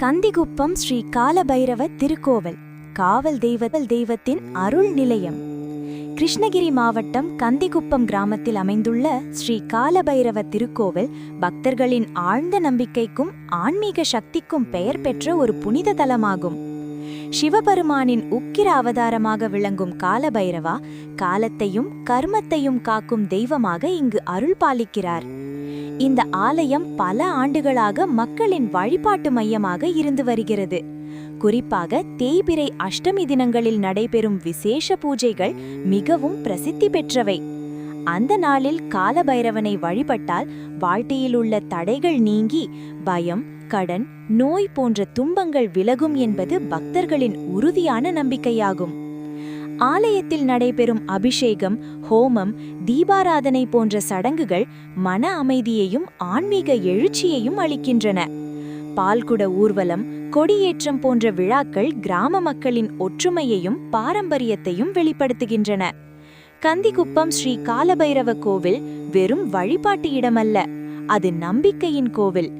கந்திகுப்பம் ஸ்ரீ காலபைரவ திருக்கோவில் காவல் தெய்வத்தின் அருள் நிலையம். கிருஷ்ணகிரி மாவட்டம் கந்திகுப்பம் கிராமத்தில் அமைந்துள்ள ஸ்ரீ காலபைரவ திருக்கோவில் பக்தர்களின் ஆழ்ந்த நம்பிக்கைக்கும் ஆன்மீக சக்திக்கும் பெயர் பெற்ற ஒரு புனித தலமாகும். சிவபெருமானின் உக்கிர அவதாரமாக விளங்கும் காலபைரவா காலத்தையும் கர்மத்தையும் காக்கும் தெய்வமாக இங்கு அருள் பாலிக்கிறார். இந்த ஆலயம் பல ஆண்டுகளாக மக்களின் வழிபாட்டு மையமாக இருந்து வருகிறது. குறிப்பாக தேய்பிறை அஷ்டமி தினங்களில் நடைபெறும் விசேஷ பூஜைகள் மிகவும் பிரசித்தி பெற்றவை. அந்த நாளில் காலபைரவனை வழிபட்டால் வாழ்க்கையில் உள்ள தடைகள் நீங்கி பயம், கடன், நோய் போன்ற துன்பங்கள் விலகும் என்பது பக்தர்களின் உறுதியான நம்பிக்கையாகும். ஆலயத்தில் நடைபெறும் அபிஷேகம், ஹோமம், தீபாராதனை போன்ற சடங்குகள் மன அமைதியையும் ஆன்மீக எழுச்சியையும் அளிக்கின்றன. பால்குட ஊர்வலம், கொடியேற்றம் போன்ற விழாக்கள் கிராம மக்களின் ஒற்றுமையையும் பாரம்பரியத்தையும் வெளிப்படுத்துகின்றன. கந்திகுப்பம் ஸ்ரீ காலபைரவ கோவில் வெறும் வழிபாட்டு இடமல்ல, அது நம்பிக்கையின் கோவில்,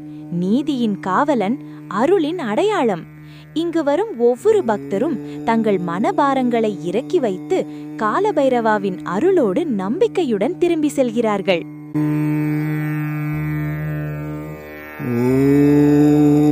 நீதியின் காவலன், அருளின் அடையாளம். இங்கு வரும் ஒவ்வொரு பக்தரும் தங்கள் மனபாரங்களை இறக்கி வைத்து காலபைரவாவின் அருளோடு நம்பிக்கையுடன் திரும்பி செல்கிறார்கள்.